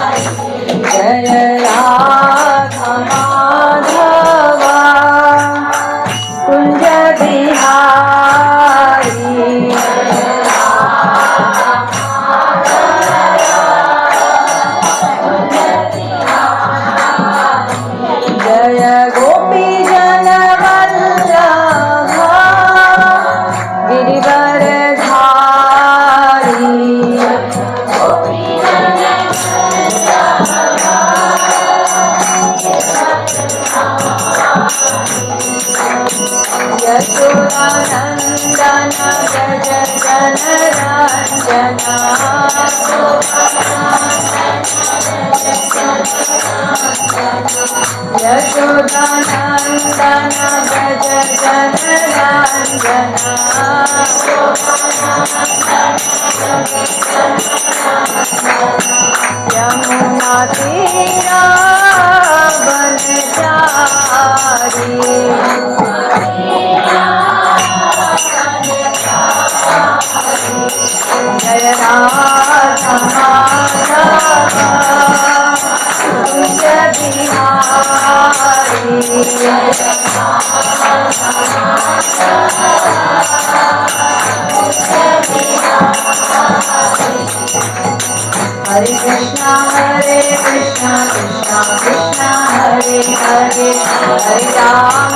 जय राधा माधवा कुंज बिहारी। जय गोपी जन वल्लभा गिरिवरधारी। यशोदानंदन व्रज जनरंजना। यशोदानंदन व्रज जनरंजना। यमुना तीरा बनचारी। जय राधा माधवा कुंज बिहारी। हरे कृष्णा कृष्णा कृष्णा हरे हरे, हरे राम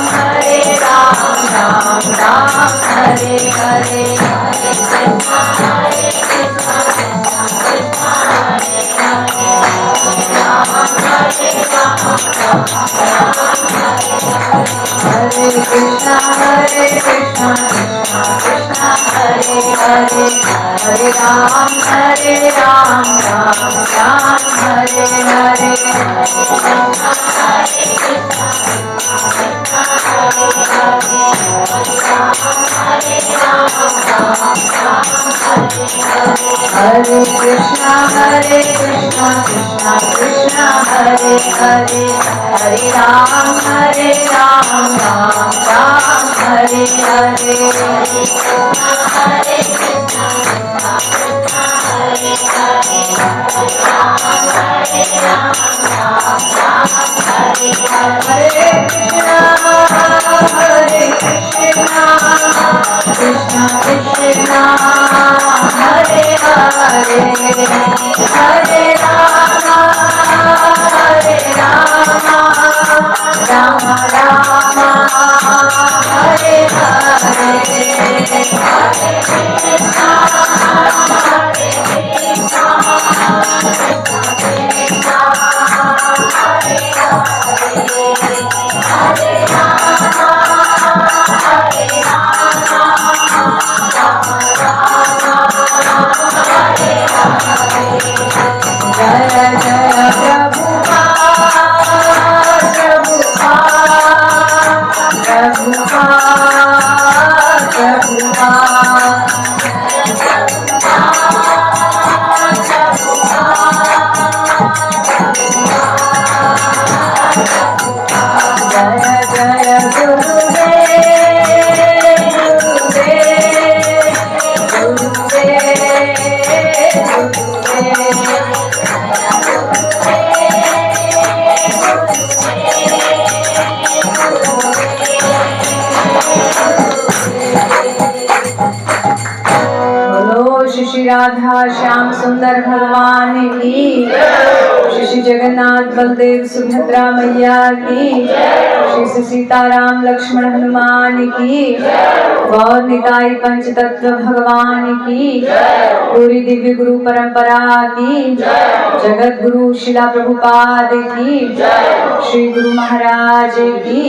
राम राम हरे हरे। हरे कृष्णा कृष्णा कृष्णा हरे हरे, हरे राम राम राम हरे हरे। हरे कृष्णा कृष्णा कृष्णा हरे हरे, हरे राम राम राम हरे हरे। हरे कृष्णा कृष्णा कृष्णा हरे हरे, हरे राम राम राम हरे हरे। जय जय प्रभुपाद प्रभुपाद प्रभुपाद। जय जय गुरुदेव श्री राधा श्याम सुंदर भगवान की, श्री जगन्नाथ बलदेव सुभद्रा मैया की, श्री सीताराम लक्ष्मण हनुमान की, गौर निताई पंचतत्व भगवान की, पूरी दिव्य गुरु परंपरा की, जगत गुरु शिला प्रभुपाद की, श्री गुरु महाराज की।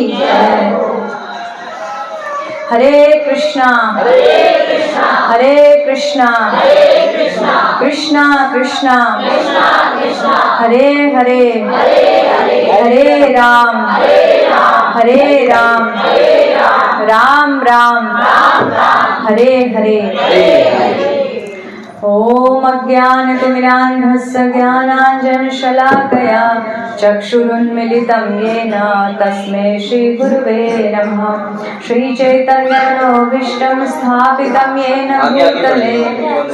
हरे कृष्णा हरे कृष्णा कृष्णा कृष्णा हरे हरे, हरे राम राम राम हरे हरे। ॐ अज्ञानतिमिरान्धस्य ज्ञानाञ्जनशलाकया चक्षुरुन्मिलितं येन तस्मै श्रीगुरुवे नमः। श्रीचैतन्यमनोभीष्टं स्थापितं येन भूतले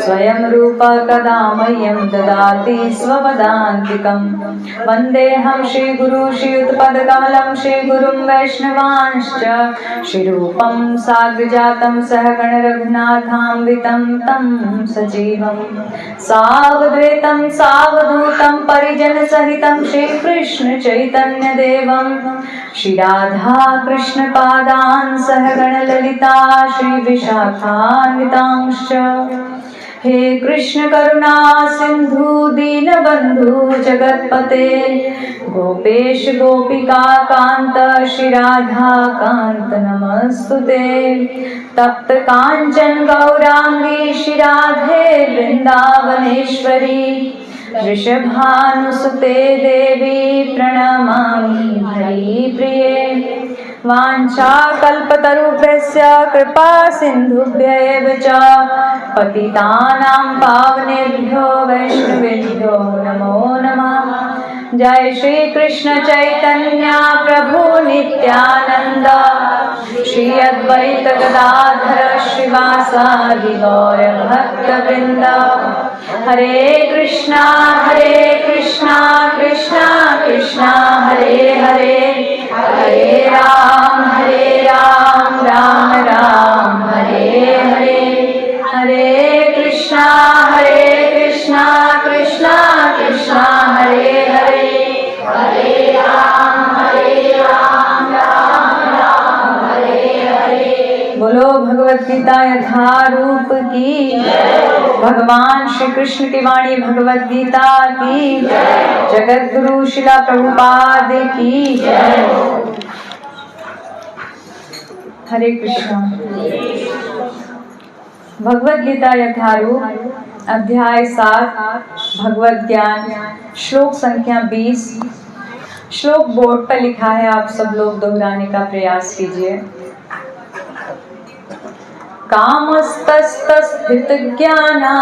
स्वयं रूप कदा मह्यं ददाति स्वपदान्तिकं। वन्देऽहं श्रीगुरु श्रीयुतपदकमलं श्रीगुरुं वैष्णवांश्च श्रीरूपं साग्रजातं सहगण रघुनाथान्वितं तं सजीवं सावधूतं सावधूतं परिजन सहितं श्रीकृष्ण चैतन्य देवं श्री राधा कृष्ण पादान् सहगण ललिता श्री विशाखान्वितांश्च। हे कृष्ण करुणा सिंधु दीनबंधु जगतपते गोपेश गोपिका कांत श्री राधा कांत नमस्तुते। तप्त कांचन गौरांगी श्री राधे वृंदावनेश्वरी वृषभानुसुते देवी प्रणमामि हरिप्रिये। वाञ्छाकल्पतरुभ्यश्च कृपा सिन्धुभ्यैव च पतितानां पावनेभ्यो वैष्णवेभ्यो नमो नमः। जय श्री कृष्ण चैतन्य प्रभु नित्यानंद श्री अद्वैत गदाधर श्रीवासादि गौर भक्तवृंद। हरे कृष्णा कृष्णा कृष्णा हरे हरे हरे राम राम राम हरे हरे। हरे कृष्णा कृष्णा कृष्णा हरे हरे हरे राम राम हरे हरे। बोलो भगवत गीता यथारूप की भगवान श्री कृष्ण की वाणी भगवत गीता की जगत गुरु शिला प्रभुपाद की जय। हरे कृष्णा। भगवत गीता यथारूप अध्याय 7 भगवत ज्ञान श्लोक संख्या 20। श्लोक बोर्ड पर लिखा है, आप सब लोग दोहराने का प्रयास कीजिए। कामस्तस्थितज्ञाना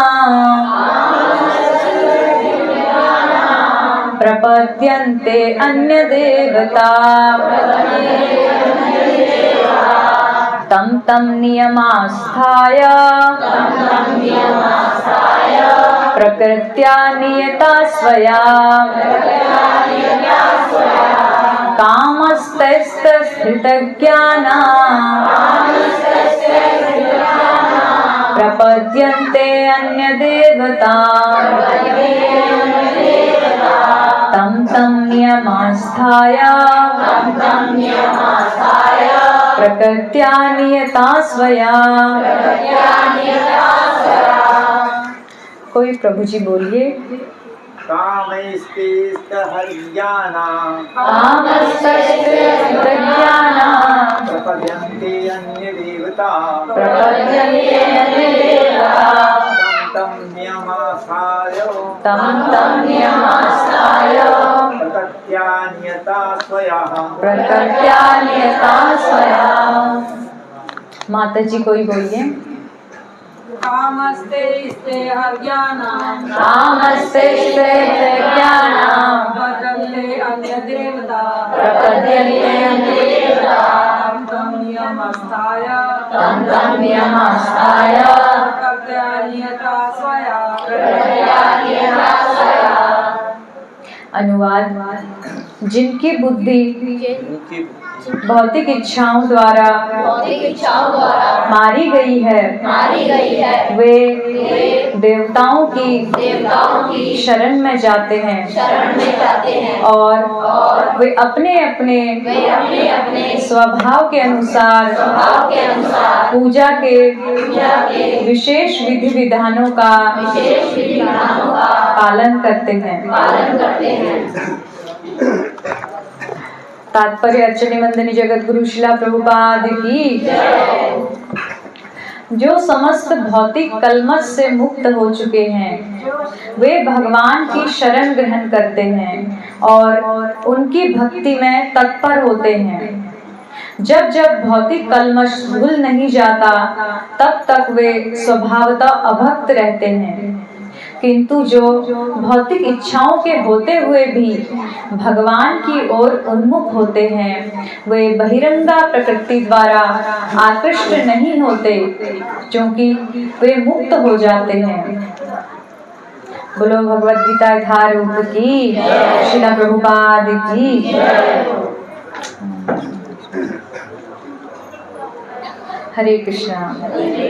प्रपद्यन्ते अन्यदेवता तं तं नियमास्थाय प्रकृत्या नियता स्वया। कामस्तस्थितज्ञाना प्रपद्यन्ते अन्यदेवता तं तं नियमास्थाय प्रकृत्या नियता स्वया। कोई प्रभु जी बोलिए। कामैस्तेस्तहर्याना प्रपद्यन्ते अन्यदेवता तं नियमास्थाय प्रकृत्या नियता स्वया। माता जी कोई बोलिए। कामस्ते हर्याणां प्रपद्यन्ते अन्यदेवता तं नियमास्थाय प्रकृत्या नियता स्वया। अनुवाद। जिनकी बुद्धि भौतिक इच्छाओं द्वारा मारी गई है वे देवताओं की शरण में जाते हैं और वे अपने अपने स्वभाव के अनुसार पूजा के विशेष विधि विधानों का पालन करते हैं। तात्पर्य अर्चने वंदनी जगत गुरु शिला प्रभुपाद की। जो समस्त भौतिक कलमश से मुक्त हो चुके हैं वे भगवान की शरण ग्रहण करते हैं और उनकी भक्ति में तत्पर होते हैं। जब जब भौतिक कल्मश धुल नहीं जाता तब तक वे स्वभावतः अभक्त रहते हैं, किंतु जो भौतिक इच्छाओं के होते हुए भी भगवान की ओर उन्मुख होते हैं वे बहिरंगा प्रकृति द्वारा आकृष्ट नहीं होते, क्योंकि वे मुक्त हो जाते हैं। बोलो भगवद गीता यथार्थ रूप की, श्रील प्रभुपाद की। हरे कृष्णा।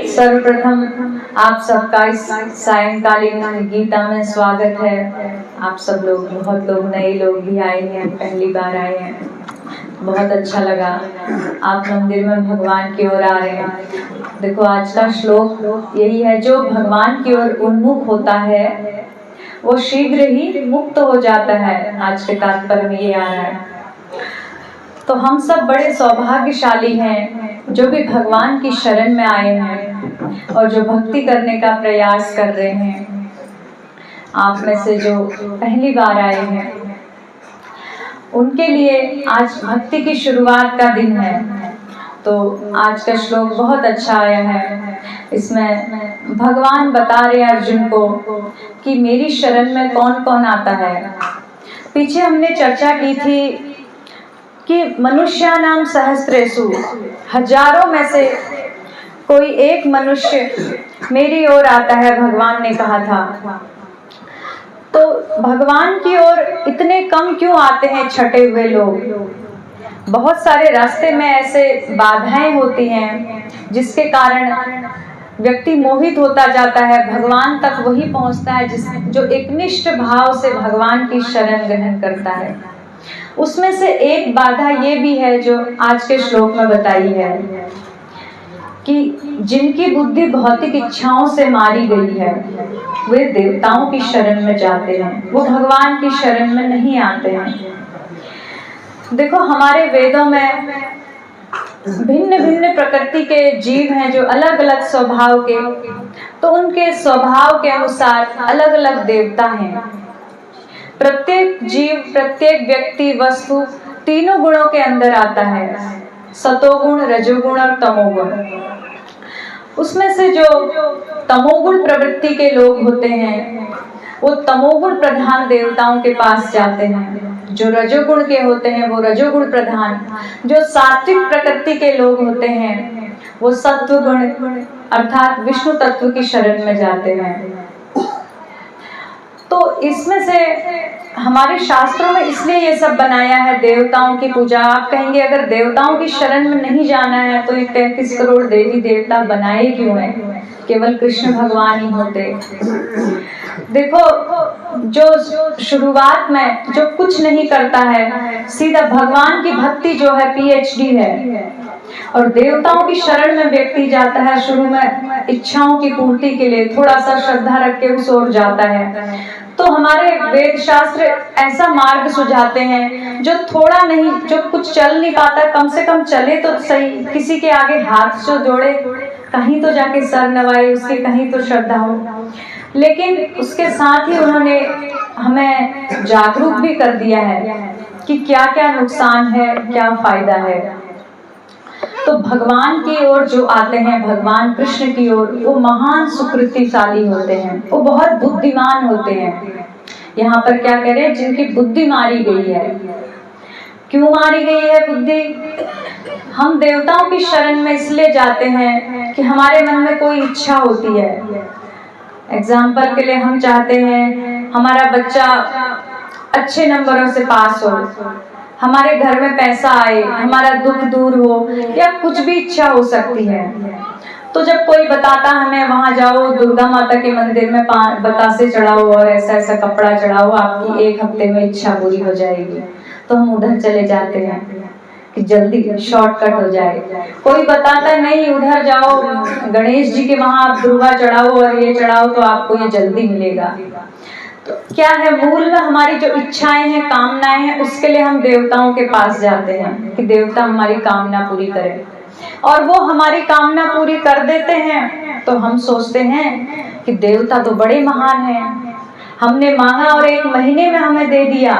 सर्वप्रथम आप सबका इस सायंकालीन गीता में स्वागत है। आप सब लोग, बहुत लोग नए लोग भी आए हैं, पहली बार आए हैं, बहुत अच्छा लगा। आप मंदिर में भगवान की ओर आ रहे हैं। देखो आज का श्लोक यही है, जो भगवान की ओर उन्मुख होता है वो शीघ्र ही मुक्त हो जाता है। आज के तात्पर्य में ये आ रहा है। तो हम सब बड़े सौभाग्यशाली हैं जो भी भगवान की शरण में आए हैं और जो भक्ति करने का प्रयास कर रहे हैं। आप में से जो पहली बार आए हैं उनके लिए आज भक्ति की शुरुआत का दिन है। तो आज का श्लोक बहुत अच्छा आया है। इसमें भगवान बता रहे अर्जुन को कि मेरी शरण में कौन कौन आता है। पीछे हमने चर्चा की थी कि मनुष्यानाम सहस्रेषु, हजारों में से कोई एक मनुष्य मेरी ओर आता है, भगवान ने कहा था। तो भगवान की ओर इतने कम क्यों आते हैं छटे हुए लोग? बहुत सारे रास्ते में ऐसे बाधाएं होती हैं जिसके कारण व्यक्ति मोहित होता जाता है। भगवान तक वही पहुंचता है जो एकनिष्ठ भाव से भगवान की शरण ग्रहण करता है। उसमें से एक बाधा ये भी है जो आज के श्लोक में बताई है कि जिनकी बुद्धि भौतिक इच्छाओं से मारी गई है वे देवताओं की शरण में जाते हैं, वो भगवान की शरण में नहीं आते हैं। देखो हमारे वेदों में भिन्न भिन्न प्रकृति के जीव हैं जो अलग अलग स्वभाव के, तो उनके स्वभाव के अनुसार अलग अलग देवता हैं। प्रत्येक जीव, प्रत्येक व्यक्ति, वस्तु तीनों गुणों के अंदर आता है, सतोगुण, रजोगुण और तमोगुण। उसमें से जो तमोगुण प्रवृत्ति के लोग होते हैं वो तमोगुण प्रधान देवताओं के पास जाते हैं। जो रजोगुण के होते हैं वो रजोगुण प्रधान, जो सात्विक प्रकृति के लोग होते हैं वो सत्वगुण अर्थात विष्णु तत्व की शरण में जाते हैं। तो इसमें से हमारे शास्त्रों में इसलिए ये सब बनाया है, देवताओं की पूजा। आप कहेंगे अगर देवताओं की शरण में नहीं जाना है तो ये 33 करोड़ देवी देवता बनाए क्यों हैं? केवल कृष्ण भगवान ही होते। देखो जो शुरुआत में जो कुछ नहीं करता है, सीधा भगवान की भक्ति जो है PhD है, और देवताओं की शरण में व्यक्ति जाता है शुरू में इच्छाओं की पूर्ति के लिए, थोड़ा सा श्रद्धा रख के उस ओर जाता है। तो हमारे वेद शास्त्र ऐसा मार्ग सुझाते हैं जो थोड़ा नहीं, जो कुछ चल नहीं पाता, कम से कम चले तो सही, किसी के आगे हाथ जो जोड़े, कहीं तो जाके सर नवाए उसके, कहीं तो श्रद्धा हो। लेकिन उसके साथ ही उन्होंने हमें जागरूक भी कर दिया है कि क्या क्या नुकसान है, क्या फायदा है। तो भगवान की ओर जो आते हैं, भगवान कृष्ण की ओर, वो महान सुकृतिशाली होते हैं, वो बहुत बुद्धिमान होते हैं। यहाँ पर क्या करें, जिनकी बुद्धि मारी गई है। क्यों मारी गई है बुद्धि? हम देवताओं की शरण में इसलिए जाते हैं कि हमारे मन में कोई इच्छा होती है। एग्जाम्पल के लिए हम चाहते हैं हमारा बच्चा अच्छे नंबरों से पास हो, हमारे घर में पैसा आए, हमारा दुख दूर हो, या कुछ भी इच्छा हो सकती है। तो जब कोई बताता हमें वहां जाओ, दुर्गा माता के मंदिर में बतासे चढ़ाओ और ऐसा ऐसा कपड़ा चढ़ाओ, आपकी 1 हफ्ते में इच्छा पूरी हो जाएगी, तो हम उधर चले जाते हैं कि जल्दी शॉर्टकट हो जाए। कोई बताता नहीं उधर जाओ, गणेश जी के वहां आप दुर्गा चढ़ाओ और ये चढ़ाओ तो आपको ये जल्दी मिलेगा। तो क्या है, मूल में हमारी जो इच्छाएं हैं, कामनाएं हैं, उसके लिए हम देवताओं के पास जाते हैं कि देवता हमारी कामना पूरी करें, और वो हमारी कामना पूरी कर देते हैं। तो हम सोचते हैं कि देवता तो बड़े महान हैं, हमने मांगा और 1 महीने में हमें दे दिया।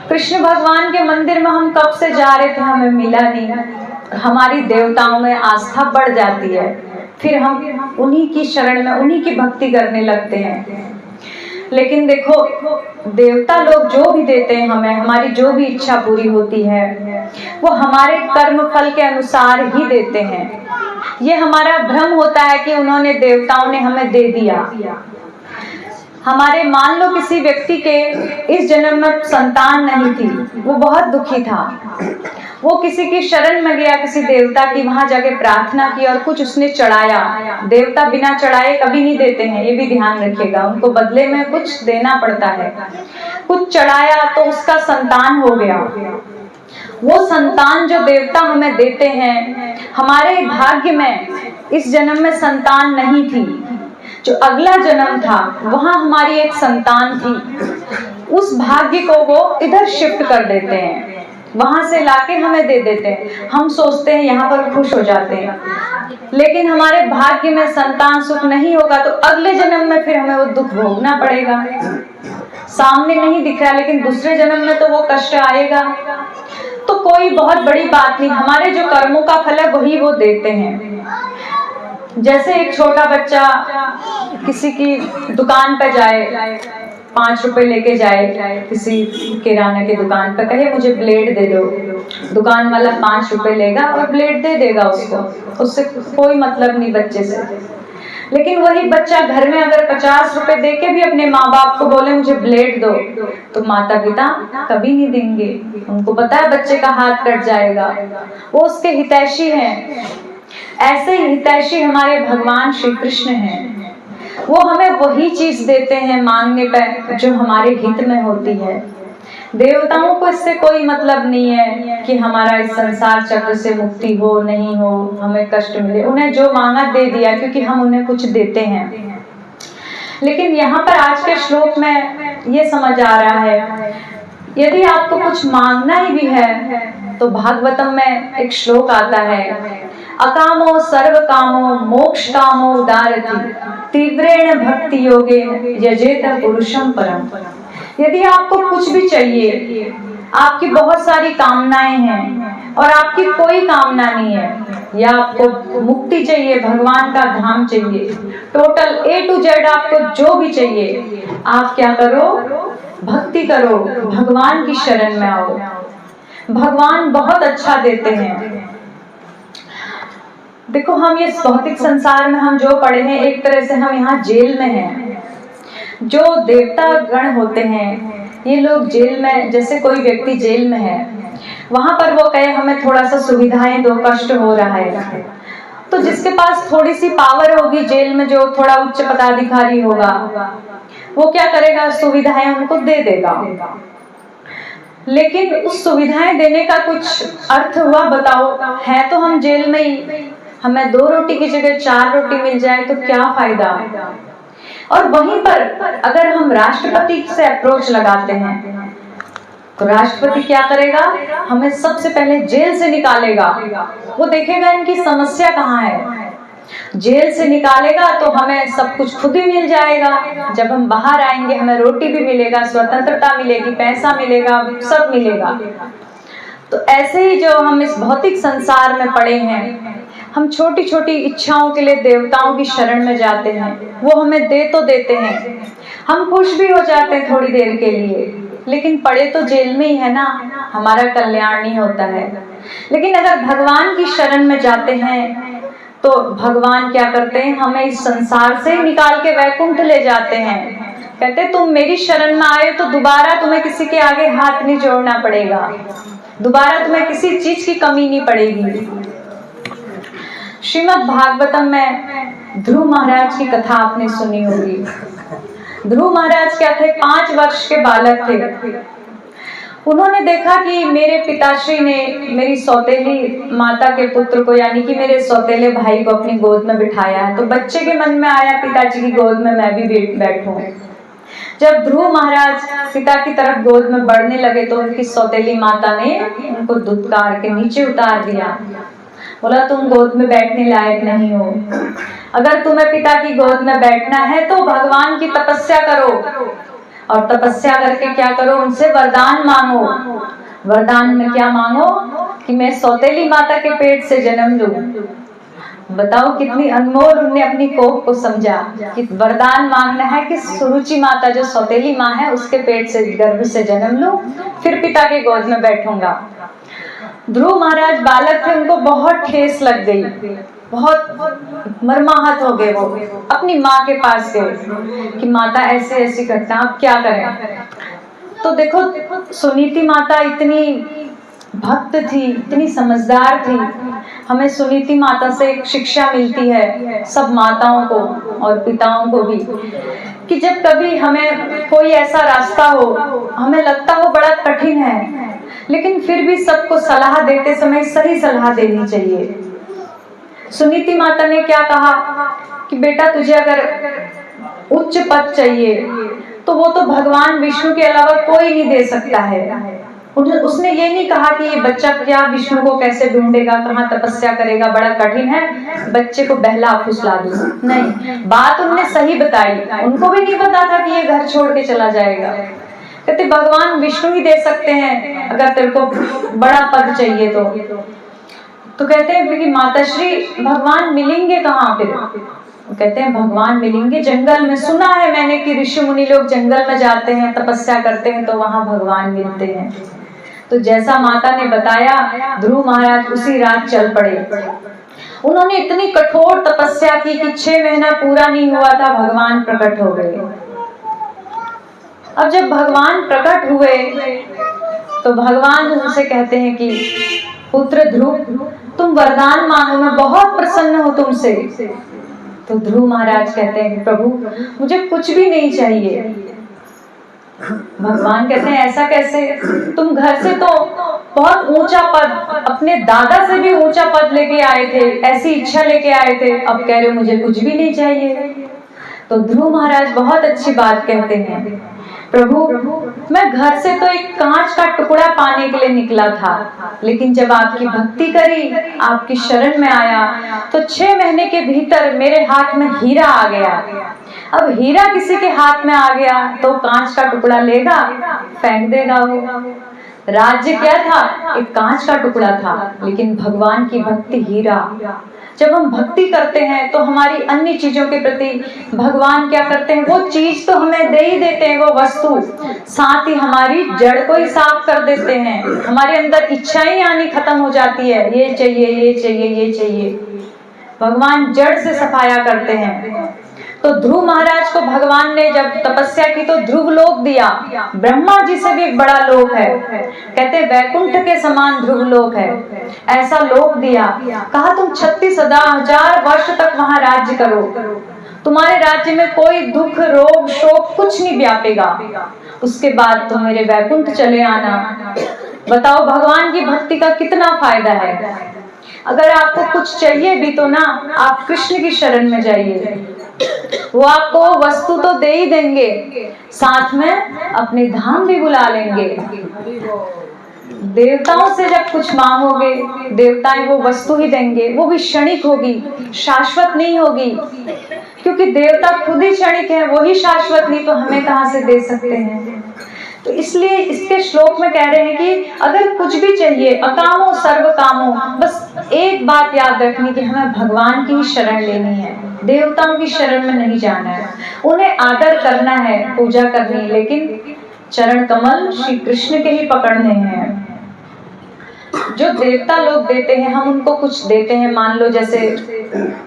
कृष्ण भगवान के मंदिर में हम कब से जा रहे थे, हमें मिला नहीं। हमारी देवताओं में आस्था बढ़ जाती है, फिर हम उन्हीं की शरण में उन्हीं की भक्ति करने लगते हैं। लेकिन देखो, देवता लोग जो भी देते हैं हमें, हमारी जो भी इच्छा पूरी होती है, वो हमारे कर्म फल के अनुसार ही देते हैं। ये हमारा भ्रम होता है कि उन्होंने, देवताओं ने हमें दे दिया। हमारे, मान लो किसी व्यक्ति के इस जन्म में संतान नहीं थी, वो बहुत दुखी था, वो किसी की शरण में गया, किसी देवता की, वहां जाके प्रार्थना की और कुछ उसने चढ़ाया। देवता बिना चढ़ाए कभी नहीं देते हैं, ये भी ध्यान रखिएगा, उनको बदले में कुछ देना पड़ता है। कुछ चढ़ाया तो उसका संतान हो गया। वो संतान जो देवता हमें देते हैं, हमारे भाग्य में इस जन्म में संतान नहीं थी, जो अगला जन्म था वहां हमारी एक संतान थी, उस भाग्य को वो इधर शिफ्ट कर देते हैं, वहां से लाके हमें दे देते हैं। हम सोचते हैं यहाँ पर खुश हो जाते हैं, लेकिन हमारे भाग्य में संतान सुख नहीं होगा तो अगले जन्म में फिर हमें वो दुख भोगना पड़ेगा। सामने नहीं दिख रहा, लेकिन दूसरे जन्म में तो वो कष्ट आएगा। तो कोई बहुत बड़ी बात नहीं, हमारे जो कर्मों का फल है वही वो देते हैं। जैसे एक छोटा बच्चा किसी की दुकान पर जाए, 5 रुपए लेके जाए किसी किराने की दुकान पर, कहे मुझे ब्लेड दे दो, दुकान वाला 5 रुपए लेगा और ब्लेड दे देगा उसको, उससे कोई मतलब नहीं बच्चे से। लेकिन वही बच्चा घर में अगर 50 रुपए दे के भी अपने माँ बाप को बोले मुझे ब्लेड दो, तो माता पिता कभी नहीं देंगे, उनको पता है बच्चे का हाथ कट जाएगा, वो उसके हितैषी हैं। ऐसे ही हितैषी हमारे भगवान श्री कृष्ण हैं, वो हमें वही चीज देते हैं मांगने पर जो हमारे हित में होती है। देवताओं को इससे कोई मतलब नहीं है कि हमारा इस संसार चक्र से मुक्ति हो नहीं हो, हमें कष्ट मिले, उन्हें जो मांगा दे दिया, क्योंकि हम उन्हें कुछ देते हैं। लेकिन यहाँ पर आज के श्लोक में ये समझ आ रहा है, यदि आपको कुछ मांगना ही भी है तो भागवतम में एक श्लोक आता है, अकामो सर्व कामो मोक्ष कामो उदारति तीव्रेण भक्ति योगेन यजेत पुरुषम परम। यदि आपको कुछ भी चाहिए, आपकी बहुत सारी कामनाएं हैं और आपकी कोई कामना नहीं है, या आपको मुक्ति चाहिए, भगवान का धाम चाहिए, टोटल A to Z आपको जो भी चाहिए, आप क्या करो, भक्ति करो, भगवान की शरण में आओ। भगवान बहुत अच्छा देते हैं। देखो, हम ये भौतिक संसार में हम जो पढ़े हैं, एक तरह से हम यहाँ जेल में हैं। जो देवता गण होते हैं, ये लोग जेल में, जैसे कोई व्यक्ति जेल में है, वहां पर वो कहे हमें थोड़ा सा सुविधाएं दो, कष्ट हो रहा है, तो जिसके पास थोड़ी सी पावर होगी जेल में, जो थोड़ा उच्च पदाधिकारी होगा, वो क्या करेगा, सुविधाएं उनको दे देगा। लेकिन उस सुविधाएं देने का कुछ अर्थ हुआ, बताओ? है तो हम जेल में ही, हमें 2 रोटी की जगह 4 रोटी मिल जाए तो क्या फायदा। और वहीं पर अगर हम राष्ट्रपति से अप्रोच लगाते हैं तो राष्ट्रपति क्या करेगा, हमें सबसे पहले जेल से निकालेगा। वो देखेगा इनकी समस्या कहाँ है, जेल से निकालेगा तो हमें सब कुछ खुद ही मिल जाएगा। जब हम बाहर आएंगे हमें रोटी भी मिलेगा, स्वतंत्रता मिलेगी, पैसा मिलेगा, सब मिलेगा। तो ऐसे ही जो हम इस भौतिक संसार में पड़े हैं, हम छोटी छोटी इच्छाओं के लिए देवताओं की शरण में जाते हैं, वो हमें दे तो देते हैं, हम खुश भी हो जाते हैं थोड़ी देर के लिए, लेकिन पड़े तो जेल में ही है ना, हमारा कल्याण नहीं होता है। लेकिन अगर भगवान की शरण में जाते हैं तो भगवान क्या करते हैं, हमें इस संसार से निकाल के वैकुंठ ले जाते हैं। कहते तुम मेरी शरण में आए तो दोबारा तुम्हें किसी के आगे हाथ नहीं जोड़ना पड़ेगा, दोबारा तुम्हें किसी चीज की कमी नहीं पड़ेगी। श्रीमद् भागवतम में ध्रुव महाराज की कथा आपने सुनी होगी। ध्रुव महाराज क्या थे, 5 वर्ष के बालक थे। उन्होंने देखा कि मेरे पिताश्री ने मेरी सौतेली माता के पुत्र को, यानी कि मेरे सौतेले भाई को अपनी गोद में बिठाया है, तो बच्चे के मन में आया पिताजी की गोद में मैं भी बैठूं। जब ध्रुव महाराज पिता की तरफ गोद में बढ़ने लगे तो उनकी सौतेली माता ने उनको धुतकार के नीचे उतार दिया, बोला तुम गोद में बैठने लायक नहीं हो, अगर तुम्हें पिता की गोद में बैठना है तो भगवान की तपस्या करो, और तपस्या करके क्या करो, उनसे वरदान मांगो। वरदान में क्या मांगो कि मैं सौतेली माता के पेट से जन्म लूं। बताओ कितनी अनमोल उनने अपनी कोख को समझा कि वरदान मांगना है कि सुरुचि माता जो सौतेली माँ है उसके पेट से गर्भ से जन्म लूं, फिर पिता के गोद में बैठूंगा। ध्रुव महाराज बालक थे, उनको बहुत ठेस लग गई, बहुत मर्माहत हो गए। वो अपनी माँ के पास गए कि माता ऐसे ऐसी घटना, अब क्या करें। तो देखो सुनीति माता इतनी भक्त थी, इतनी समझदार थी। हमें सुनीति माता से एक शिक्षा मिलती है, सब माताओं को और पिताओं को भी, कि जब कभी हमें कोई ऐसा रास्ता हो, हमें लगता हो बड़ा कठिन है, लेकिन फिर भी सबको सलाह देते समय सही सलाह देनी चाहिए। सुनीति माता ने क्या कहा कि बेटा तुझे अगर उच्च पद चाहिए तो वो तो भगवान विष्णु के अलावा कोई नहीं दे सकता है। उसने ये नहीं कहा कि ये बच्चा क्या विष्णु को कैसे ढूंढेगा, कहाँ तपस्या करेगा, बड़ा कठिन है, बच्चे को बहला फुसला दूं। नहीं, बात उनने सही बताई। उनको भी नहीं पता था कि ये घर छोड़ के चला जाएगा। कहते भगवान विष्णु ही दे सकते हैं अगर तेरे को बड़ा पद चाहिए तो कहते हैं कि माताश्री भगवान मिलेंगे कहाँ फिर? कहते हैं भगवान मिलेंगे जंगल में। सुना है मैंने कि ऋषि मुनि लोग जंगल में जाते हैं, तपस्या करते हैं, तो वहां भगवान मिलते हैं। तो जैसा माता ने बताया, ध्रुव महाराज उसी रात चल पड़े। उन्होंने इतनी कठोर तपस्या की कि 6 महीना पूरा नहीं हुआ था, भगवान प्रकट हो गए। अब जब भगवान प्रकट हुए तो भगवान उनसे कहते हैं कि पुत्र ध्रुव, तुम वरदान मांगो, मैं बहुत प्रसन्न हूं तुमसे। तो ध्रुव महाराज कहते हैं प्रभु मुझे कुछ भी नहीं चाहिए। भगवान कहते हैं ऐसा कैसे? तुम घर से तो बहुत ऊंचा पद, अपने दादा से भी ऊंचा पद लेके आए थे, ऐसी इच्छा लेके आए थे, अब कह रहे हो मुझे कुछ भी नहीं चाहिए। तो ध्रुव महाराज बहुत अच्छी बात कहते हैं, प्रभु मैं घर से तो एक कांच का टुकड़ा पाने के लिए निकला था, लेकिन जब आपकी भक्ति करी, आपकी शरण में आया, तो 6 महीने के भीतर मेरे हाथ में हीरा आ गया। अब हीरा किसी के हाथ में आ गया तो कांच का टुकड़ा लेगा, फेंक देगा। वो राज्य क्या था? एक कांच का टुकड़ा था, लेकिन भगवान की भक्ति हीरा। जब हम भक्ति करते हैं तो हमारी अन्य चीजों के प्रति भगवान क्या करते हैं, वो चीज तो हमें दे ही देते हैं, वो वस्तु, साथ ही हमारी जड़ को ही साफ कर देते हैं। हमारे अंदर इच्छाएं आनी खत्म हो जाती है, ये चाहिए, ये चाहिए, ये चाहिए। भगवान जड़ से सफाया करते हैं। तो ध्रुव महाराज को भगवान ने जब तपस्या की तो ध्रुव लोक दिया, ब्रह्मा जी से भी एक बड़ा लोक है, कहते वैकुंठ के समान ध्रुव लोक है, ऐसा लोक दिया। कहा तुम 36,000 वर्ष तक वहां राज्य करो, तुम्हारे राज्य में कोई दुख रोग शोक कुछ नहीं व्यापेगा, उसके बाद तुम मेरे वैकुंठ चले आना। बताओ भगवान की भक्ति का कितना फायदा है। अगर आपको कुछ चाहिए भी तो ना, आप कृष्ण की शरण में जाइए, वो आपको वस्तु तो दे ही देंगे, साथ में अपने धाम भी बुला लेंगे। देवताओं से जब कुछ मांगोगे, देवताएं वो वस्तु ही देंगे, वो भी क्षणिक होगी, शाश्वत नहीं होगी, क्योंकि देवता खुद ही क्षणिक है, वो ही शाश्वत नहीं, तो हमें कहां से दे सकते हैं। तो इसलिए इसके श्लोक में कह रहे हैं कि अगर कुछ भी चाहिए, अकामो सर्व कामो, बस एक बात याद रखनी कि हमें भगवान की ही शरण लेनी है, देवताओं की शरण में नहीं जाना है। उन्हें आदर करना है, पूजा करनी है, लेकिन चरण कमल श्री कृष्ण के ही पकड़ने हैं। जो देवता लोग देते हैं, हम उनको कुछ देते हैं, मान लो जैसे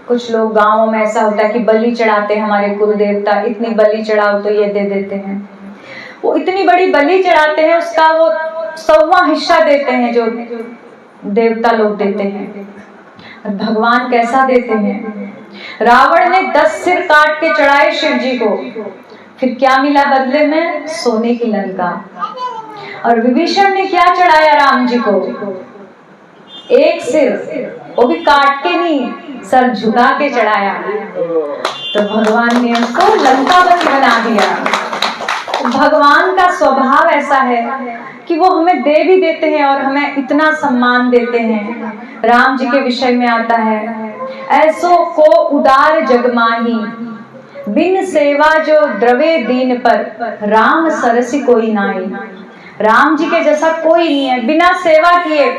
कुछ लोग गाँवों में ऐसा होता है कि बलि चढ़ाते हैं, हमारे कुल देवता, इतनी बलि चढ़ाओ तो ये दे देते हैं। वो इतनी बड़ी बलि चढ़ाते हैं, उसका वो 100वां हिस्सा देते हैं जो देवता लोग देते हैं। भगवान कैसा देते हैं? रावण ने 10 सिर काट के चढ़ाए शिव जी को, फिर क्या मिला बदले में? सोने की लंका। और विभीषण ने क्या चढ़ाया राम जी को? एक सिर, वो भी काट के नहीं, सर झुका के चढ़ाया। तो भगवान ने उसको लंकापति बना दिया। भगवान का स्वभाव ऐसा है कि वो हमें दे भी देते हैं और हमें इतना सम्मान देते हैं। राम जी के विषय में आता है, ऐसो को उदार जगमाही, बिन सेवा जो द्रवे दीन पर, राम सरसी कोई नाई। राम जी के जैसा कोई नहीं है। बिना सेवा किए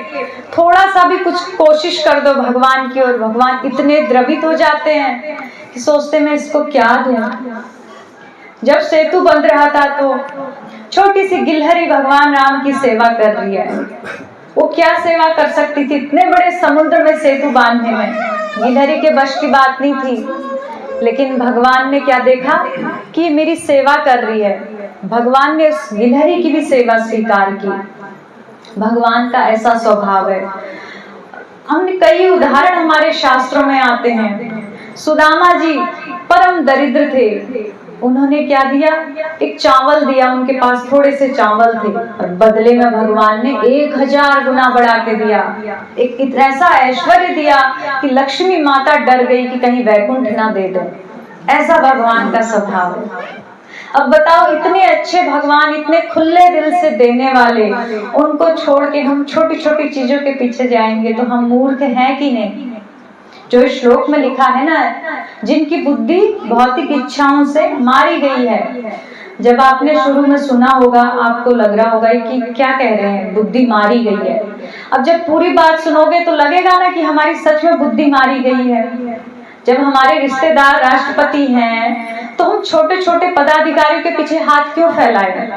थोड़ा सा भी कुछ कोशिश कर दो भगवान की ओर, भगवान इतने द्रवित हो जाते हैं कि सोचते मैं इसको क्या दूं। जब सेतु बन रहा था तो छोटी सी गिलहरी भगवान राम की सेवा कर रही है। वो क्या सेवा कर सकती थी इतने बड़े समुद्र में सेतु बांधने में, गिलहरी के बश की बात नहीं थी। लेकिन भगवान ने क्या देखा कि मेरी सेवा कर रही है, भगवान ने उस गिलहरी की भी सेवा स्वीकार की। भगवान का ऐसा स्वभाव है। हमने कई उदाहरण हमारे शास्त्रों में आते हैं। सुदामा जी परम दरिद्र थे, उन्होंने क्या दिया, एक चावल दिया, उनके पास थोड़े से चावल थे और बदले में भगवान ने 1000 गुना बढ़ा के दिया। एक ऐसा ऐश्वर्य दिया कि लक्ष्मी माता डर गई कि कहीं वैकुंठ ना दे दे। ऐसा भगवान का स्वभाव है। अब बताओ, इतने अच्छे भगवान, इतने खुले दिल से देने वाले, उनको छोड़ के हम छोटी छोटी चीजों के पीछे जाएंगे तो हम मूर्ख हैं कि नहीं। जो श्लोक में लिखा है ना, जिनकी बुद्धि भौतिक इच्छाओं से मारी गई है। जब आपने शुरू में सुना होगा आपको लग रहा होगा कि क्या कह रहे हैं, बुद्धि मारी गई है। अब जब पूरी बात सुनोगे तो लगेगा ना कि हमारी सच में बुद्धि मारी गई है। जब हमारे रिश्तेदार राष्ट्रपति हैं तो हम छोटे छोटे पदाधिकारियों के पीछे हाथ क्यों फैलाएं।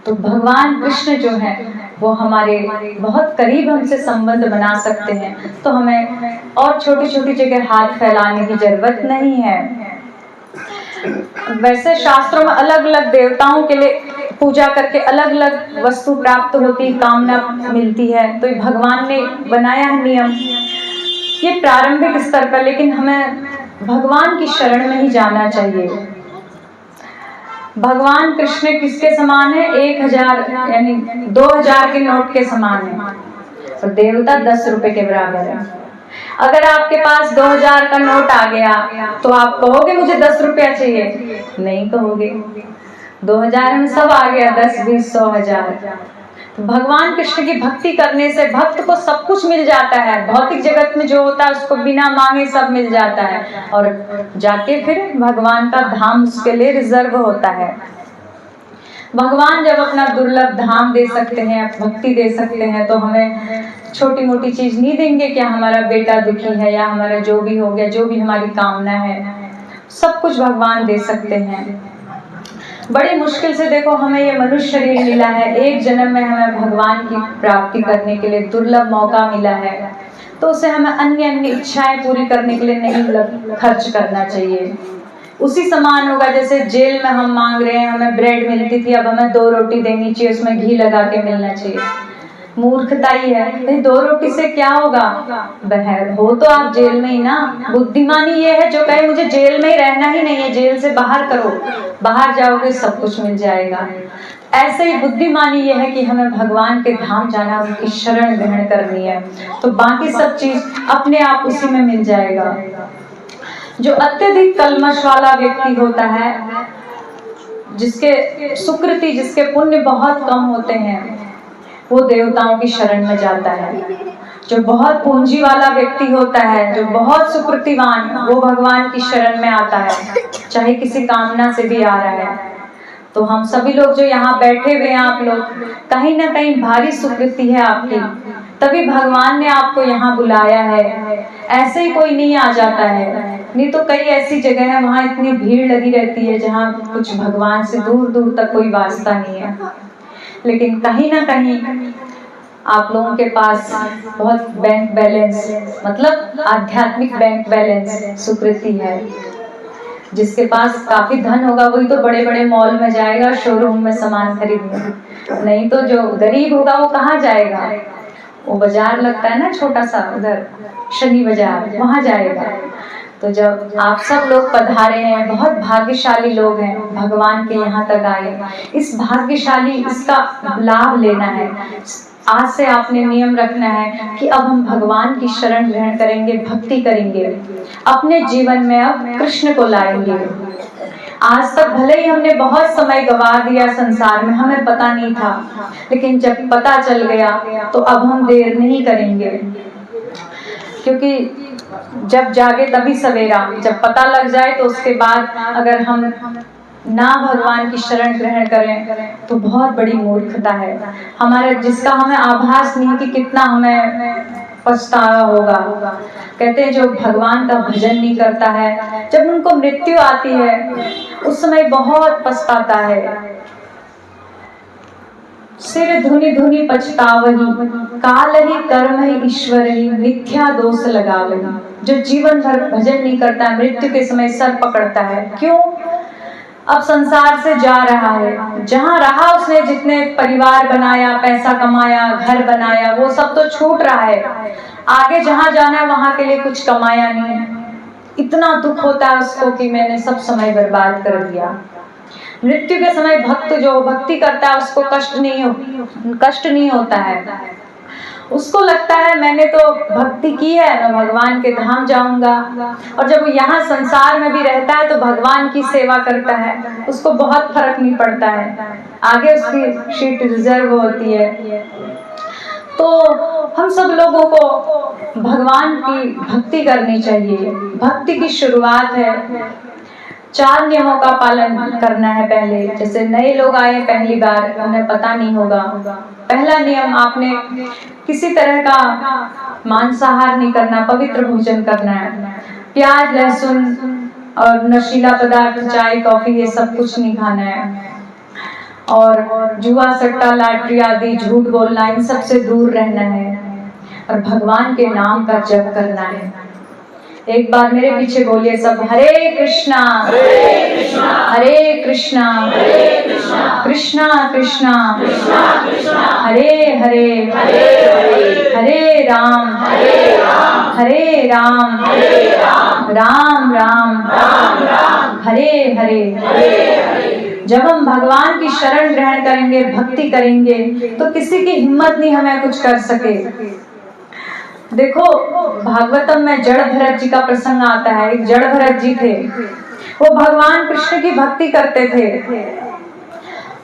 तो भगवान कृष्ण जो है वो हमारे बहुत करीब हमसे संबंध बना सकते हैं, तो हमें और छोटी छोटी जगह हाथ फैलाने की जरूरत नहीं है। वैसे शास्त्रों में अलग अलग देवताओं के लिए पूजा करके अलग अलग वस्तु प्राप्त होती, कामना मिलती है। तो ये भगवान ने बनाया है नियम, ये प्रारंभिक स्तर पर, लेकिन हमें भगवान की शरण में ही जाना चाहिए। भगवान कृष्ण किसके समान है, 1000 यानी 2000 के नोट के समान है और देवता 10 रुपए के बराबर है। अगर आपके पास 2000 का नोट आ गया तो आप कहोगे मुझे 10 रुपया चाहिए? नहीं कहोगे। 2000 में सब आ गया, 10, 20, 100, 1000। तो भगवान कृष्ण की भक्ति करने से भक्त को सब कुछ मिल जाता है। भौतिक जगत में जो होता है उसको बिना मांगे सब मिल जाता है और जाके फिर भगवान का धाम उसके लिए रिजर्व होता है। भगवान जब अपना दुर्लभ धाम दे सकते हैं, भक्ति दे सकते हैं, तो हमें छोटी मोटी चीज नहीं देंगे। क्या हमारा बेटा दुखी है या हमारा जो भी हो गया, जो भी हमारी कामना है, सब कुछ भगवान दे सकते हैं। बड़ी मुश्किल से देखो हमें ये मनुष्य शरीर मिला है, एक जन्म में हमें भगवान की प्राप्ति करने के लिए दुर्लभ मौका मिला है, तो उसे हमें अन्य अन्य इच्छाएं पूरी करने के लिए नहीं खर्च करना चाहिए। उसी समान होगा जैसे जेल में हम मांग रहे हैं, हमें ब्रेड मिलती थी, अब हमें 2 रोटी देनी चाहिए, उसमें घी लगा के मिलना चाहिए। मूर्खता ही है। भाई 2 रोटी से क्या होगा, बहर हो तो आप जेल में ही ना। बुद्धिमानी ये है जो कहे मुझे जेल में ही रहना ही नहीं है, जेल से बाहर करो, बाहर जाओगे सब कुछ मिल जाएगा। ऐसे ही बुद्धिमानी ये है कि हमें भगवान के धाम जाना, उनकी शरण ग्रहण करनी है, तो बाकी सब चीज अपने आप उसी में मिल जाएगा। जो अत्यधिक कलमश वाला व्यक्ति होता है, जिसके सुकृति, जिसके पुण्य बहुत कम होते हैं, वो देवताओं की शरण में जाता है। जो बहुत पूंजी वाला व्यक्ति होता है, जो बहुत सुकृतिवान, वो भगवान की शरण में आता है, चाहे किसी कामना से भी आ रहा है। तो हम सभी लोग जो यहाँ बैठे हुए हैं, आप लोग कहीं ना कहीं भारी सुकृति है आपकी, तभी भगवान ने आपको यहाँ बुलाया है। ऐसे ही कोई नहीं आ जाता है, नहीं तो कई ऐसी जगह है वहाँ इतनी भीड़ लगी रहती है जहाँ कुछ भगवान से दूर दूर तक कोई वास्ता नहीं है। लेकिन कहीं ना कहीं आप लोगों के पास बहुत बैंक बैलेंस, मतलब आध्यात्मिक बैंक बैलेंस, सुकृति है। जिसके पास काफी धन होगा वही तो बड़े बड़े मॉल में जाएगा, शोरूम में सामान खरीदने, नहीं तो जो गरीब होगा वो कहाँ जाएगा। वो बाजार लगता है ना छोटा सा, उधर शनि बाजार, वहां जाएगा। तो जब आप सब लोग पधारे हैं, बहुत भाग्यशाली लोग हैं, भगवान के यहाँ तक आए, इस भाग्यशाली इसका लाभ लेना है। आज से आपने नियम रखना है कि अब हम भगवान की शरण ग्रहण करेंगे, भक्ति करेंगे, अपने जीवन में अब कृष्ण को लाएंगे। आज तक भले ही हमने बहुत समय गवा दिया संसार में, हमें पता नहीं था, लेकिन जब पता चल गया तो अब हम देर नहीं करेंगे, क्योंकि जब जागे तभी सवेरा। जब पता लग जाए तो उसके बाद अगर हम ना भगवान की शरण ग्रहण करें तो बहुत बड़ी मूर्खता है। हमारे जिसका हमें आभास नहीं कि कितना हमें पछतावा होगा। कहते हैं जो भगवान का भजन नहीं करता है, जब उनको मृत्यु आती है उस समय बहुत पछताता है। सिर धुनि धुनि पछतावही, काल ही कर्म ही ईश्वर ही, मिथ्या दोष लगावही। जो जीवन भर भजन नहीं करता, मृत्यु के समय सर पकड़ता है। क्यों? अब संसार से जा रहा है, जहां रहा उसने जितने परिवार बनाया, पैसा कमाया, घर बनाया, वो सब तो छूट रहा है। आगे जहां जाना है वहां के लिए कुछ कमाया नहीं। इतना दुख होता है उसको कि मैंने सब समय बर्बाद कर दिया। मृत्यु के समय भक्त जो भक्ति करता है उसको कष्ट नहीं होता है। उसको लगता है मैंने तो भक्ति की है, मैं भगवान के धाम जाऊंगा। और जब वो यहाँ संसार में भी रहता है तो भगवान की सेवा करता है, उसको बहुत फर्क नहीं पड़ता है। आगे उसकी सीट रिजर्व होती है। तो हम सब लोगों को भगवान की भक्ति करनी चाहिए। भक्ति की शुरुआत है 4 नियमों का पालन करना है। पहले जैसे नए लोग आए पहली बार, उन्हें पता नहीं होगा। पहला नियम, आपने किसी तरह का मांसाहार नहीं करना, पवित्र भोजन करना है। प्याज, लहसुन और नशीला पदार्थ, चाय, कॉफी, ये सब कुछ नहीं खाना है। और जुआ, सट्टा, लॉटरी आदि, झूठ बोलना, इन सब से दूर रहना है। और भगवान के नाम का जप करना है। एक बार मेरे पीछे बोलिए सब, हरे कृष्णा हरे कृष्णा कृष्णा कृष्णा हरे हरे हरे राम राम राम हरे हरे। जब हम भगवान की शरण ग्रहण करेंगे, भक्ति करेंगे, तो किसी की हिम्मत नहीं हमें कुछ कर सके। देखो भागवतम में जड़ भरत जी का प्रसंग आता है। एक जड़ भरत जी थे, वो भगवान कृष्ण की भक्ति करते थे।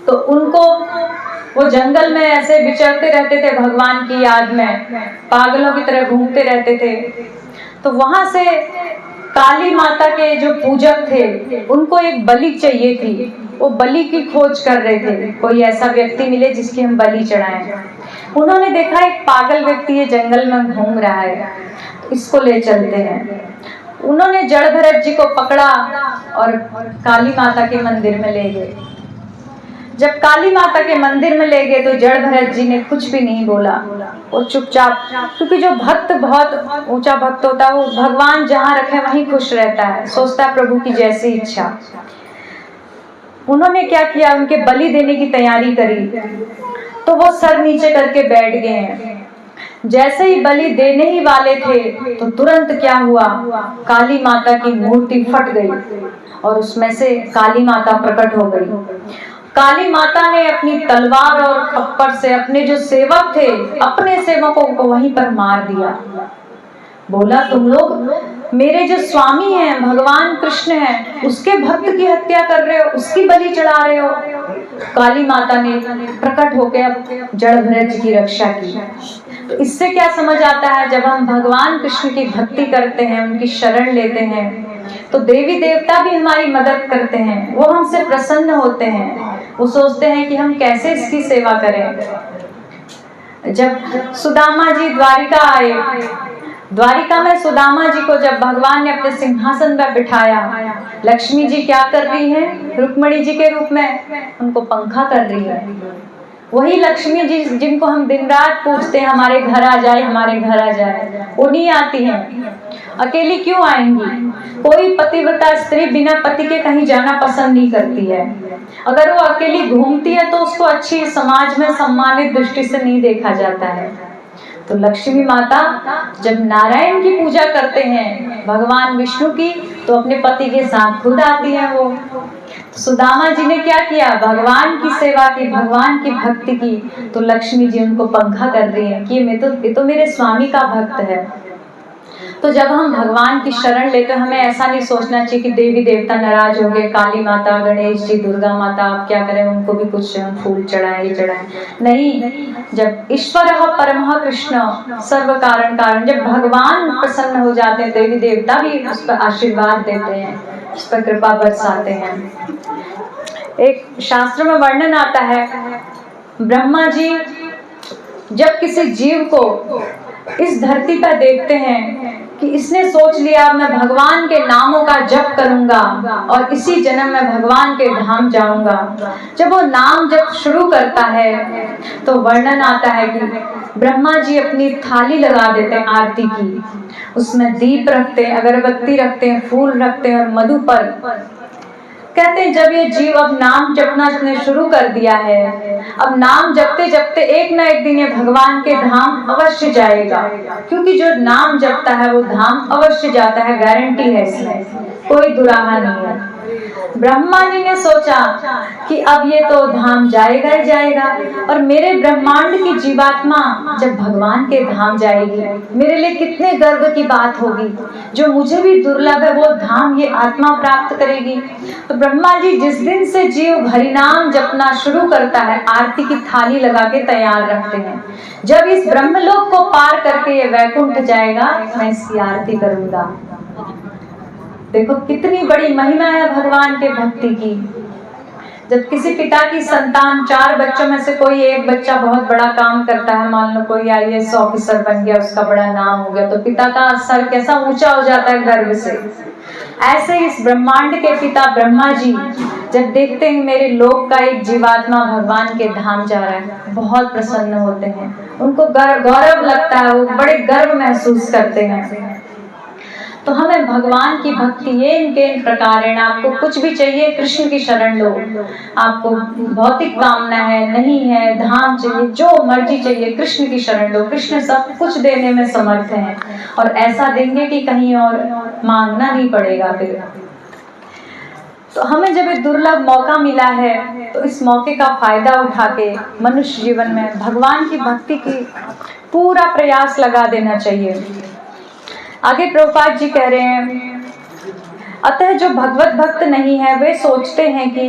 तो उनको वो जंगल में ऐसे विचरते रहते थे, भगवान की याद में पागलों की तरह घूमते रहते थे। तो वहां से काली माता के जो पूजक थे उनको एक बलि चाहिए थी। वो बलि की खोज कर रहे थे, कोई ऐसा व्यक्ति मिले जिसकी हम बलि चढ़ाएं। उन्होंने देखा एक पागल व्यक्ति है, जंगल में घूम रहा है, तो इसको ले चलते हैं। उन्होंने जड़ भरत जी को पकड़ा और काली माता के मंदिर में ले गए। जब काली माता के मंदिर में ले गए तो जड़ भरत जी ने कुछ भी नहीं बोला, वो चुपचाप, क्योंकि जो भक्त बहुत ऊंचा भक्त होता है वो भगवान जहाँ रखे वहीं खुश रहता है, सोचता है प्रभु की जैसी इच्छा। उन्होंने क्या किया, उनके बलि देने की तैयारी करी, तो वो सर नीचे करके बैठ गए हैं। जैसे ही बलि देने ही वाले थे तो तुरंत क्या हुआ, काली माता की मूर्ति फट गई और उसमें से काली माता प्रकट हो गई। काली माता ने अपनी तलवार और खप्पर से अपने जो सेवक थे, अपने सेवकों को वहीं पर मार दिया। बोला तुम लोग मेरे जो स्वामी हैं भगवान कृष्ण हैं, उसके भक्त की हत्या कर रहे हो, उसकी बलि चढ़ा रहे हो। काली माता ने प्रकट होकर जड़ भरत जी की रक्षा की। तो इससे क्या समझ आता है, जब हम भगवान कृष्ण की भक्ति करते हैं, उनकी शरण लेते हैं, तो देवी देवता भी हमारी मदद करते हैं। वो हमसे प्रसन्न होते हैं, वो सोचते हैं कि हम कैसे इसकी सेवा करें। जब सुदामा जी द्वारिका आए, द्वारिका में सुदामा जी को जब भगवान ने अपने सिंहासन पर बिठाया, लक्ष्मी जी क्या कर रही हैं, रुक्मणी जी के रूप में उनको पंखा कर रही है। वही लक्ष्मी जी जिनको हम दिन रात पूछते हैं हमारे घर आ जाए, हमारे घर आ जाए, वो नहीं आती हैं। अकेली क्यों आएंगी? कोई पतिव्रता स्त्री बिना पति के कहीं जाना पसंद नहीं करती है। अगर वो अकेली घूमती है तो उसको अच्छी समाज में सम्मानित दृष्टि से नहीं देखा जाता है। तो लक्ष्मी माता जब नारायण की पूजा करते हैं, भगवान विष्णु की, तो अपने पति के साथ खुद आती हैं वो। सुदामा जी ने क्या किया, भगवान की सेवा की, भगवान की भक्ति की, तो लक्ष्मी जी उनको पंखा कर रही है कि ये तो मेरे स्वामी का भक्त है। तो जब हम भगवान की शरण लेते हैं, हमें ऐसा नहीं सोचना चाहिए कि देवी देवता नाराज हो गए, काली माता, गणेश जी, दुर्गा माता, आप क्या करें, उनको भी कुछ फूल चढ़ाए चढ़ाए। नहीं, जब ईश्वर परमः कृष्ण सर्व कारण कारण, जब भगवान प्रसन्न हो जाते हैं, देवी देवता भी उस पर आशीर्वाद देते हैं, उस पर कृपा बरसाते हैं। एक शास्त्र में वर्णन आता है, ब्रह्मा जी जब किसी जीव को इस धरती पर देखते हैं कि इसने सोच लिया मैं भगवान के नामों का जप करूंगा और इसी जन्म में भगवान के धाम जाऊंगा, जब वो नाम जप शुरू करता है तो वर्णन आता है कि ब्रह्मा जी अपनी थाली लगा देते हैं आरती की, उसमें दीप रखते हैं, अगरबत्ती रखते हैं, फूल रखते हैं और मधु पर कहते हैं जब ये जीव अब नाम जपना शुरू कर दिया है, अब नाम जपते जपते एक ना एक दिन ये भगवान के धाम अवश्य जाएगा, क्योंकि जो नाम जपता है वो धाम अवश्य जाता है, गारंटी है, इसमें कोई दुराहा नहीं है। ब्रह्मा जी ने सोचा कि अब ये तो धाम जाएगा ही जाएगा, और मेरे ब्रह्मांड की जीवात्मा जब भगवान के धाम जाएगी मेरे लिए कितने गर्व की बात होगी, जो मुझे भी दुर्लभ है वो धाम ये आत्मा प्राप्त करेगी। तो ब्रह्मा जी जिस दिन से जीव हरिनाम जपना शुरू करता है आरती की थाली लगा के तैयार रखते हैं, जब इस ब्रह्मलोक को पार करके ये वैकुंठ जाएगा मैं इसकी आरती करूंगा। देखो कितनी बड़ी महिमा है भगवान के भक्ति की। जब किसी पिता की संतान 4 बच्चों में से कोई एक बच्चा बहुत बड़ा काम करता है, मान लो कोई IAS ऑफिसर बन गया, उसका बड़ा नाम हो गया, तो पिता का सर कैसा ऊंचा हो जाता है गर्व से। ऐसे इस ब्रह्मांड के पिता ब्रह्मा जी जब देखते हैं मेरे लोक का एक जीवात्मा भगवान के धाम जा रहा है, बहुत प्रसन्न होते हैं, उनको गौरव लगता है, वो बड़े गर्व महसूस करते हैं। तो हमें भगवान की भक्ति ये इनके प्रकार है, आपको कुछ भी चाहिए कृष्ण की शरण लो, आपको भौतिक कामना है नहीं है, धाम चाहिए, जो मर्जी चाहिए कृष्ण की शरण लो, कृष्ण सब कुछ देने में समर्थ हैं और ऐसा देंगे कि कहीं और मांगना नहीं पड़ेगा फिर। तो हमें जब एक दुर्लभ मौका मिला है तो इस मौके का फायदा उठा के मनुष्य जीवन में भगवान की भक्ति की पूरा प्रयास लगा देना चाहिए। आगे प्रभुपाद जी कह रहे हैं, अतः जो भगवत भक्त नहीं है वे सोचते हैं कि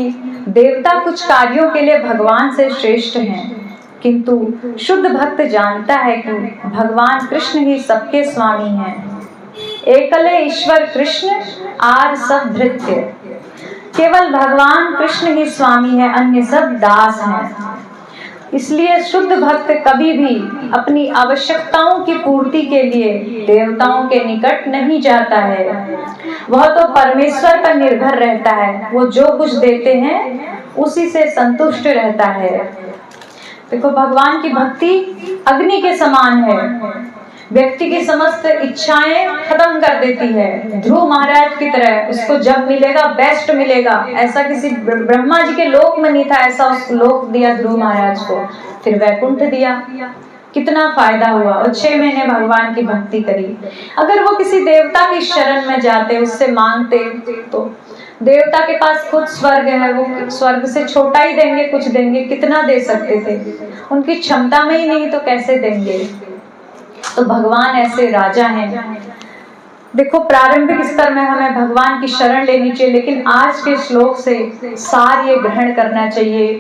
देवता कुछ कार्यों के लिए भगवान से श्रेष्ठ हैं, किंतु शुद्ध भक्त जानता है कि भगवान कृष्ण ही सबके स्वामी हैं। एकले ईश्वर कृष्ण आर सब भृत्य, केवल भगवान कृष्ण ही स्वामी है, अन्य सब दास हैं। इसलिए शुद्ध भक्त कभी भी अपनी आवश्यकताओं की पूर्ति के लिए देवताओं के निकट नहीं जाता है, वह तो परमेश्वर पर निर्भर रहता है, वो जो कुछ देते हैं उसी से संतुष्ट रहता है। देखो भगवान की भक्ति अग्नि के समान है, व्यक्ति की समस्त इच्छाएं खत्म कर देती है। ध्रुव महाराज की तरह उसको जब मिलेगा बेस्ट मिलेगा, ऐसा किसी ब्रह्मा जी के लोक में नहीं था, ऐसा उस लोक दिया ध्रुव महाराज को, फिर वैकुंठ दिया, कितना फायदा हुआ। और 6 महीने भगवान की भक्ति करी। अगर वो किसी देवता की शरण में जाते, उससे मांगते, तो देवता के पास खुद स्वर्ग है, वो स्वर्ग से छोटा ही देंगे, कुछ देंगे, कितना दे सकते थे, उनकी क्षमता में ही नहीं तो कैसे देंगे। तो भगवान ऐसे राजा हैं। देखो प्रारंभिक स्तर में हमें भगवान की शरण लेनी चाहिए, लेकिन आज के श्लोक से सार ये ग्रहण करना चाहिए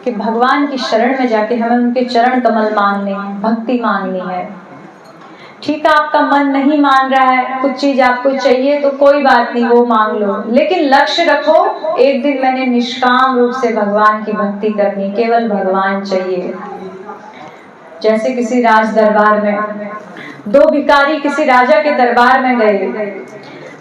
कि भगवान की शरण में जाके हमें उनके चरण कमल मांगने हैं, भक्ति मांगनी है। ठीक है, आपका मन नहीं मान रहा है, कुछ चीज आपको चाहिए तो कोई बात नहीं, वो मांग लो, लेकिन लक्ष्य रखो, एक दिन मैंने निष्काम रूप से भगवान की भक्ति करनी, केवल भगवान चाहिए। जैसे किसी राज दरबार में 2 भिखारी किसी राजा के दरबार में गए,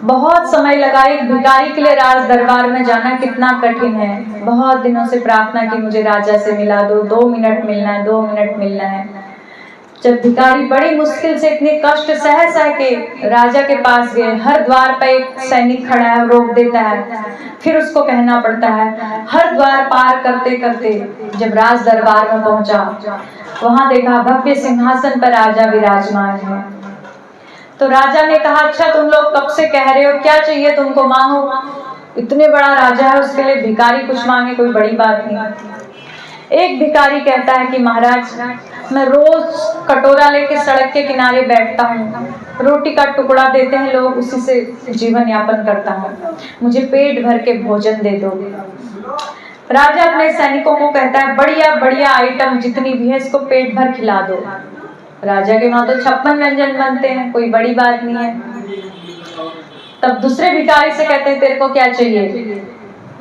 बहुत समय लगा। एक भिखारी के लिए राज दरबार में जाना कितना कठिन है, बहुत दिनों से प्रार्थना की मुझे राजा से मिला दो, 2 मिनट मिलना है, 2 मिनट मिलना है। जब भिखारी बड़ी मुश्किल से इतने कष्ट सह सह के राजा के पास गए, हर द्वार पर एक सैनिक खड़ा है, रोक देता है, फिर उसको कहना पड़ता है। हर द्वार पार करते करते जब राज दरबार में पहुंचा, वहां देखा भव्य सिंहासन पर राजा विराजमान है। तो राजा ने कहा, अच्छा तुम लोग कब से कह रहे हो, क्या चाहिए तुमको, मांगो। इतने बड़ा राजा है, उसके लिए भिखारी कुछ मांगे कोई बड़ी बात नहीं। एक भिखारी कहता है कि महाराज मैं रोज कटोरा लेके सड़क के किनारे बैठता हूँ, रोटी का टुकड़ा देते हैं लोग, उसी से जीवन यापन करता हूँ, मुझे पेट भर के भोजन दे दो। राजा अपने सैनिकों को कहता है, बढ़िया बढ़िया आइटम जितनी भी है इसको पेट भर खिला दो। राजा के वहां तो 56 व्यंजन बनते हैं, कोई बड़ी बात नहीं है। तब दूसरे भिखारी से कहते हैं, तेरे को क्या चाहिए?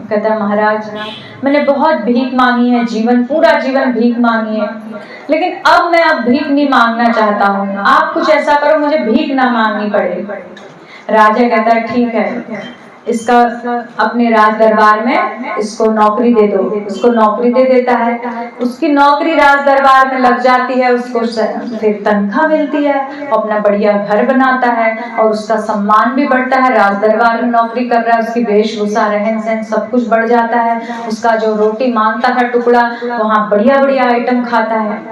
कहता है महाराज मैंने बहुत भीख मांगी है, पूरा जीवन भीख मांगी है, लेकिन अब मैं भीख नहीं मांगना चाहता हूँ, आप कुछ ऐसा करो मुझे भीख ना मांगनी पड़े। राजा कहता है ठीक है, इसका अपने राज दरबार में इसको नौकरी दे दो। उसको नौकरी दे देता है, उसकी नौकरी राज दरबार में लग जाती है, उसको फिर तनख्वाह मिलती है, वो अपना बढ़िया घर बनाता है और उसका सम्मान भी बढ़ता है। राज दरबार में नौकरी कर रहा है, उसकी वेशभूषा रहन सहन सब कुछ बढ़ जाता है। उसका जो रोटी मांगता था टुकड़ा, वहाँ बढ़िया बढ़िया आइटम खाता है।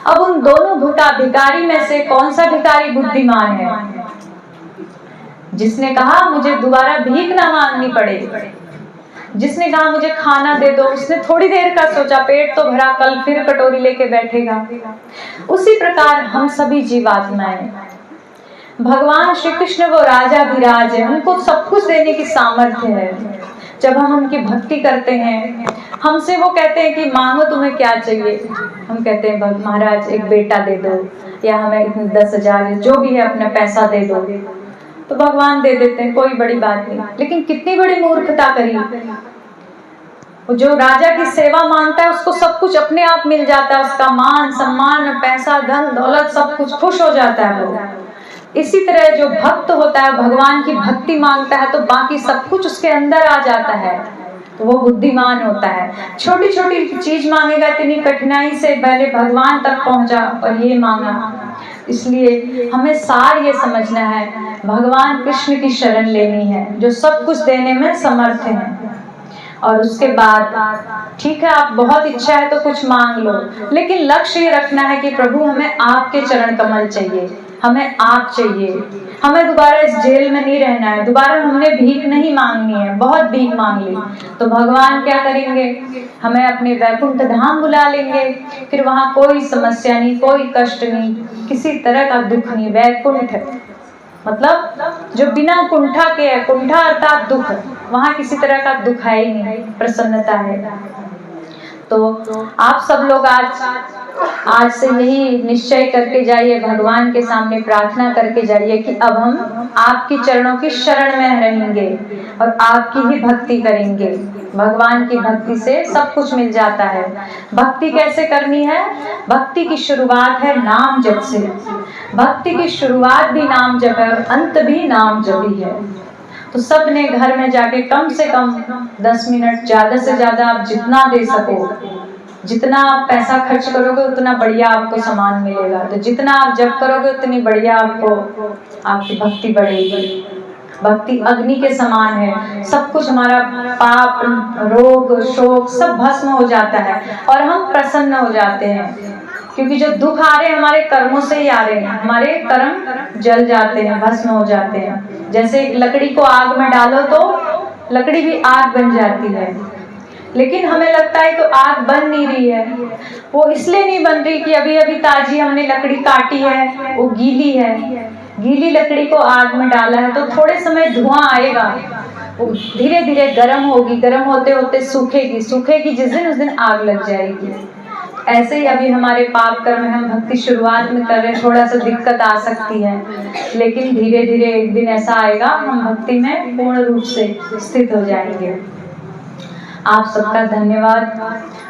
अब उन दोनों भिखारी में से कौन सा भिखारी बुद्धिमान है? जिसने कहा मुझे दोबारा भीख ना मांगनी पड़े, जिसने कहा मुझे खाना दे दो, उसने थोड़ी देर का सोचा, पेट तो भरा, कल फिर कटोरी लेके बैठेगा। उसी प्रकार हम सभी जीवात्माएं, भगवान श्री कृष्ण वो राजाधिराज है, उनको सब कुछ देने की सामर्थ्य है। जब हम उनकी भक्ति करते हैं, हमसे वो कहते हैं कि मांगो तुम्हें क्या चाहिए, हम कहते हैं महाराज एक बेटा दे दो, या हमें 10,000 जो भी है अपना पैसा दे दो, तो भगवान दे देते हैं, कोई बड़ी बात नहीं। लेकिन कितनी बड़ी मूर्खता करी। जो राजा की सेवा मांगता है उसको सब कुछ अपने आप मिल जाता है, उसका मान सम्मान पैसा धन दौलत सब कुछ, खुश हो जाता है वो। इसी तरह जो भक्त होता है, भगवान की भक्ति मांगता है, तो बाकी सब कुछ उसके अंदर आ जाता है, तो वो बुद्धिमान होता है। छोटी छोटी चीज मांगेगा, इतनी कठिनाई से पहले भगवान तक पहुंचा और ये मांगा। इसलिए हमें सार ये समझना है, भगवान कृष्ण की शरण लेनी है, जो सब कुछ देने में समर्थ है। और उसके बाद ठीक है, आप बहुत इच्छा है तो कुछ मांग लो, लेकिन लक्ष्य ये रखना है कि प्रभु हमें आपके चरण कमल चाहिए, हमें आप चाहिए, हमें दोबारा इस जेल में नहीं रहना है, दोबारा हमने भीख नहीं मांगनी है। बहुत भीख मांग ली तो भगवान क्या करेंगे, हमें अपने वैकुंठ धाम बुला लेंगे, फिर वहाँ कोई समस्या नहीं, कोई कष्ट नहीं, किसी तरह का दुख नहीं। वैकुंठ मतलब जो बिना कुंठा के है, कुंठा अर्थात दुख, वहाँ किसी तरह का दुख है ही नहीं, प्रसन्नता है। तो आप सब लोग आज से यही निश्चय करके जाइए, भगवान के सामने प्रार्थना करके जाइए कि अब हम आपकी चरणों की शरण में रहेंगे और आपकी ही भक्ति करेंगे। भगवान की भक्ति से सब कुछ मिल जाता है। भक्ति कैसे करनी है? भक्ति की शुरुआत है नाम जप से। भक्ति की शुरुआत भी नाम जप है और अंत भी नाम जप ही है। तो सब ने घर में जाके कम से कम 10 मिनट, ज्यादा से ज्यादा आप जितना दे सको, जितना आप पैसा खर्च करोगे उतना बढ़िया आपको सामान मिलेगा। तो जितना आप जप करोगे उतनी बढ़िया आपकी भक्ति बढ़ेगी। भक्ति अग्नि के समान है, सब कुछ हमारा पाप रोग शोक सब भस्म हो जाता है और हम प्रसन्न हो जाते हैं। क्योंकि जो दुख आ रहे हैं हमारे कर्मों से ही आ रहे हैं, हमारे कर्म जल जाते हैं, भस्म हो जाते हैं। जैसे लकड़ी को आग में डालो तो लकड़ी भी आग बन जाती है, लेकिन हमें लगता है तो आग बन नहीं रही है। वो इसलिए नहीं बन रही कि अभी अभी ताजी हमने लकड़ी काटी है, वो गीली है। गीली लकड़ी को आग में डाला है तो थोड़े समय धुआं आएगा, वो धीरे धीरे गर्म होगी, गर्म होते होते सूखेगी, सूखेगी जिस दिन उस दिन आग लग जाएगी। ऐसे ही अभी हमारे पाप कर्म में हम भक्ति शुरुआत में कर रहे हैं, थोड़ा सा दिक्कत आ सकती है, लेकिन धीरे धीरे एक दिन ऐसा आएगा हम भक्ति में पूर्ण रूप से स्थित हो जाएंगे। आप सबका धन्यवाद।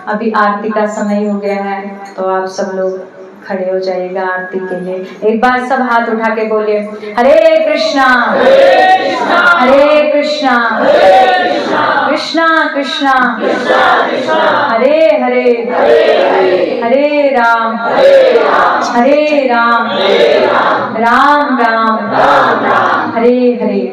अभी आरती का समय हो गया है, तो आप सब लोग खड़े हो जाइएगा आरती के लिए। एक बार सब हाथ उठा के बोलिए, हरे कृष्णा हरे कृष्णा कृष्णा कृष्णा हरे हरे हरे राम राम राम हरे हरे।